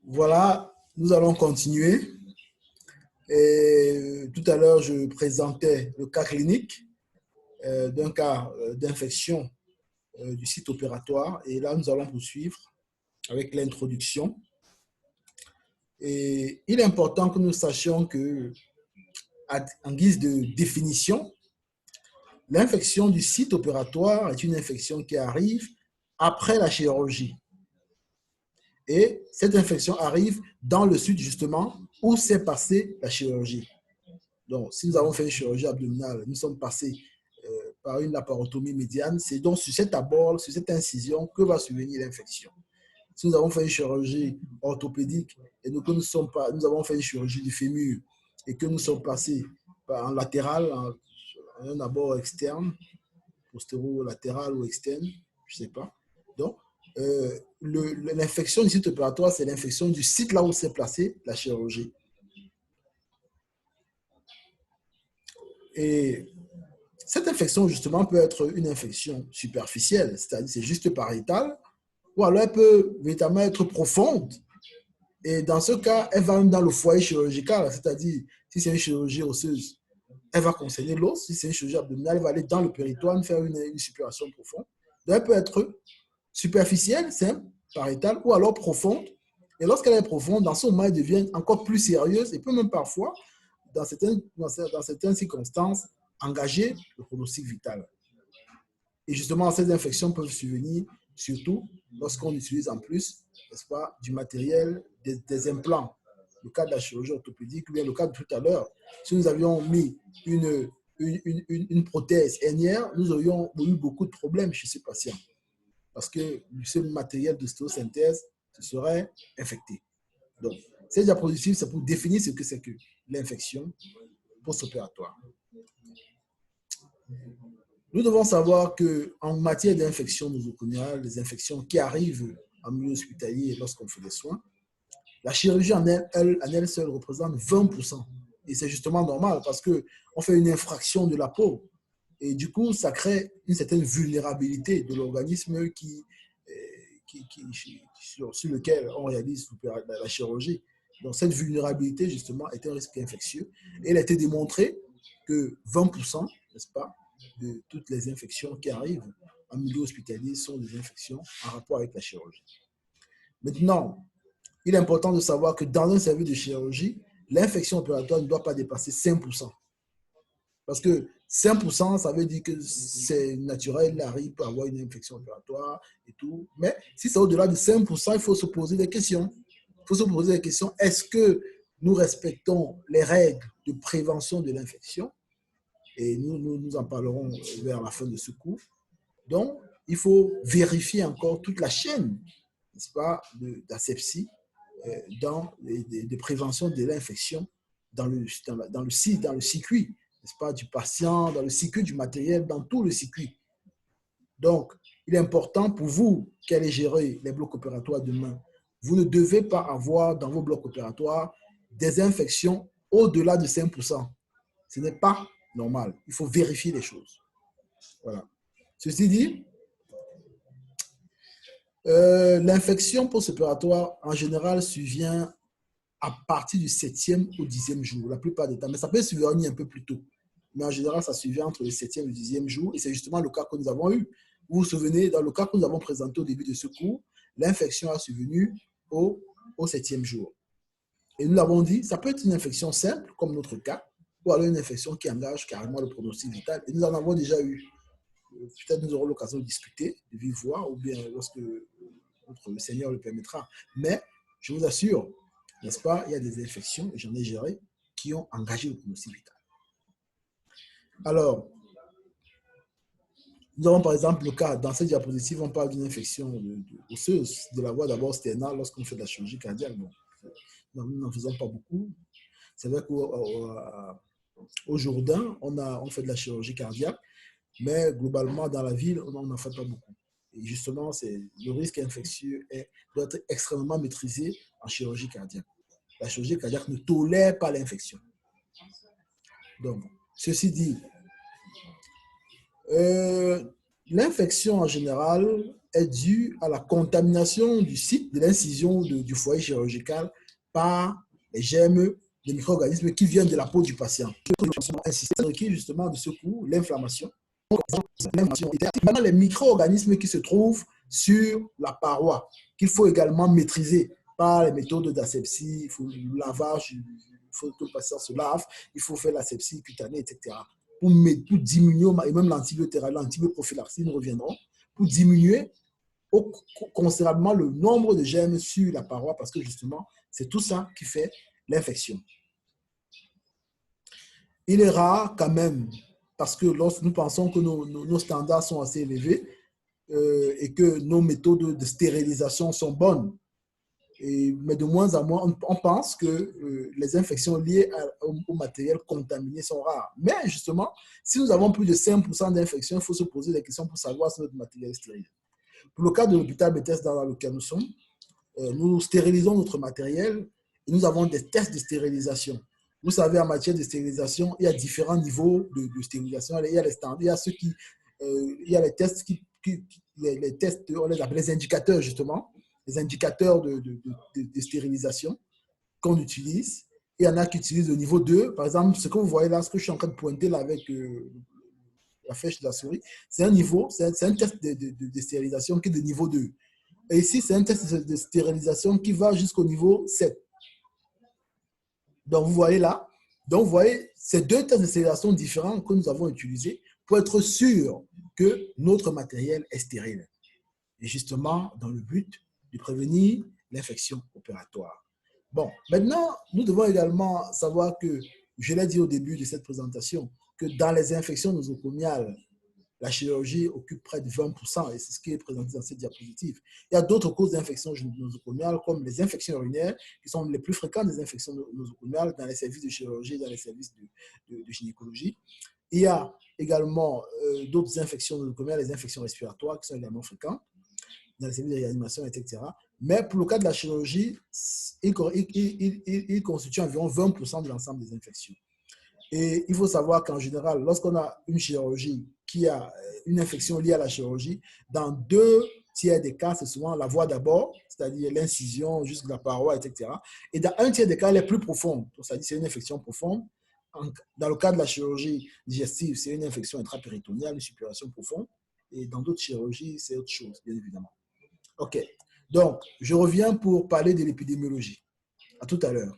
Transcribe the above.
Voilà, nous allons continuer. Et tout à l'heure, je présentais le cas clinique d'un cas d'infection du site opératoire. Et là, nous allons poursuivre avec l'introduction. Et il est important que nous sachions que, en guise de définition, l'infection du site opératoire est une infection qui arrive après la chirurgie. Et cette infection arrive dans le site, justement, où s'est passée la chirurgie. Donc, si nous avons fait une chirurgie abdominale, nous sommes passés par une laparotomie médiane, c'est donc sur cet abord, sur cette incision, que va survenir l'infection. Si nous avons fait une chirurgie orthopédique et nous avons fait une chirurgie du fémur et que nous sommes passés en latéral, en un abord externe, postéro-latéral ou externe, je ne sais pas. Donc, l'infection du site opératoire, c'est l'infection du site là où s'est placée la chirurgie. Et cette infection, justement, peut être une infection superficielle, c'est-à-dire c'est juste pariétale, ou alors elle peut véritablement être profonde. Et dans ce cas, elle va même dans le foyer chirurgical, c'est-à-dire si c'est une chirurgie osseuse, elle va concerner l'os. Si c'est une chirurgie abdominale, elle va aller dans le péritoine, faire une suppuration profonde. Donc, elle peut être superficielle, simple, pariétale, ou alors profonde. Et lorsqu'elle est profonde, dans ce moment, elle devient encore plus sérieuse et peut même parfois, dans certaines circonstances, engager le pronostic vital. Et justement, ces infections peuvent survenir surtout lorsqu'on utilise en plus, n'est-ce pas, du matériel, des implants. Le cas de la chirurgie orthopédique, ou bien le cas de tout à l'heure, si nous avions mis une prothèse hernière, nous aurions eu beaucoup de problèmes chez ces patients. Parce que ce matériel d'ostéosynthèse se serait infecté. Donc, cette diapositive, c'est pour définir ce que c'est que l'infection post-opératoire. Nous devons savoir qu'en matière d'infection nosocomiale, les infections qui arrivent en milieu hospitalier lorsqu'on fait des soins, la chirurgie en elle seule représente 20%. Et c'est justement normal parce qu'on fait une infraction de la peau. Et du coup, ça crée une certaine vulnérabilité de l'organisme sur lequel on réalise la chirurgie. Donc, cette vulnérabilité, justement, est un risque infectieux. Et il a été démontré que 20%, n'est-ce pas, de toutes les infections qui arrivent en milieu hospitalier sont des infections en rapport avec la chirurgie. Maintenant, il est important de savoir que dans un service de chirurgie, l'infection opératoire ne doit pas dépasser 5%. Parce que 5%, ça veut dire que c'est naturel, il arrive à avoir une infection opératoire et tout. Mais si c'est au-delà de 5%, il faut se poser des questions. Il faut se poser des questions. Est-ce que nous respectons les règles de prévention de l'infection? Et nous en parlerons vers la fin de ce cours. Donc, il faut vérifier encore toute la chaîne, n'est-ce pas, d'asepsie de prévention de l'infection dans le circuit, n'est-ce pas, du patient, dans le circuit du matériel, dans tout le circuit. Donc, il est important pour vous qui allez gérer les blocs opératoires demain. Vous ne devez pas avoir dans vos blocs opératoires des infections au-delà de 5%. Ce n'est pas normal. Il faut vérifier les choses. Voilà. Ceci dit, l'infection post-opératoire, en général, survient à partir du 7e au 10e jour, la plupart des temps. Mais ça peut survenir un peu plus tôt. Mais en général, ça survient entre le 7e et le 10e jour. Et c'est justement le cas que nous avons eu. Vous vous souvenez, dans le cas que nous avons présenté au début de ce cours, l'infection a survenu au 7e jour. Et nous l'avons dit, ça peut être une infection simple, comme notre cas, ou alors une infection qui engage carrément le pronostic vital. Et nous en avons déjà eu. Peut-être nous aurons l'occasion de discuter, de vivre voir, ou bien lorsque le Seigneur le permettra. Mais je vous assure, n'est-ce pas, il y a des infections, et j'en ai géré, qui ont engagé le pronostic vital. Alors, nous avons par exemple le cas, dans cette diapositive, on parle d'une infection osseuse de la voie d'abord sternale lorsqu'on fait de la chirurgie cardiaque. Bon, nous n'en faisons pas beaucoup. C'est vrai qu'au Jourdain, on fait de la chirurgie cardiaque, mais globalement, dans la ville, on n'en fait pas beaucoup. Et justement, le risque infectieux doit être extrêmement maîtrisé en chirurgie cardiaque. La chirurgie cardiaque ne tolère pas l'infection. Donc, ceci dit, l'infection en général est due à la contamination du site de l'incision du foyer chirurgical par les germes, les micro-organismes qui viennent de la peau du patient. Qui justement de ce coup l'inflammation. Maintenant, les micro-organismes qui se trouvent sur la paroi, qu'il faut également maîtriser par les méthodes d'asepsie, il faut le lavage, il faut que le patient se lave, il faut faire l'asepsie cutanée, etc. Pour diminuer, et même l'antibiothérapie, l'antibioprophylaxie, nous reviendrons, pour diminuer considérablement le nombre de germes sur la paroi, parce que justement, c'est tout ça qui fait l'infection. Il est rare quand même, parce que lorsque nous pensons que nos standards sont assez élevés et que nos méthodes de stérilisation sont bonnes, mais de moins en moins, on pense que les infections liées au matériel contaminé sont rares. Mais justement, si nous avons plus de 5% d'infections, il faut se poser des questions pour savoir si notre matériel est stérile. Pour le cas de l'hôpital Bethesda dans lequel nous sommes, nous stérilisons notre matériel et nous avons des tests de stérilisation. Vous savez, en matière de stérilisation, il y a différents niveaux de stérilisation. Il y a les standards, il y a ceux qui, il y a les tests les tests, on les appelle les indicateurs justement, les indicateurs de stérilisation qu'on utilise. Il y en a qui utilisent le niveau 2. Par exemple, ce que vous voyez là, ce que je suis en train de pointer là avec la flèche de la souris, c'est un niveau, c'est un test de stérilisation qui est de niveau 2. Et ici, c'est un test de stérilisation qui va jusqu'au niveau 7. Donc, vous voyez là, donc vous voyez ces deux tests de stérilisation différents que nous avons utilisés pour être sûr que notre matériel est stérile. Et justement, dans le but de prévenir l'infection opératoire. Bon, maintenant, nous devons également savoir que, je l'ai dit au début de cette présentation, que dans les infections nosocomiales, la chirurgie occupe près de 20%, et c'est ce qui est présenté dans cette diapositive. Il y a d'autres causes d'infections nosocomiales, comme les infections urinaires, qui sont les plus fréquentes des infections nosocomiales dans les services de chirurgie, dans les services de gynécologie. Il y a également d'autres infections nosocomiales, les infections respiratoires, qui sont également fréquentes dans les services de réanimation, etc. Mais pour le cas de la chirurgie, il constitue environ 20% de l'ensemble des infections. Et il faut savoir qu'en général, lorsqu'on a une chirurgie qui a une infection liée à la chirurgie, dans 2/3 des cas, c'est souvent la voie d'abord, c'est-à-dire l'incision jusqu'à la paroi, etc. Et dans 1/3 des cas, elle est plus profonde, c'est-à-dire c'est une infection profonde. Dans le cas de la chirurgie digestive, c'est une infection intrapéritonéale, une suppuration profonde. Et dans d'autres chirurgies, c'est autre chose, bien évidemment. OK. Donc, je reviens pour parler de l'épidémiologie. À tout à l'heure.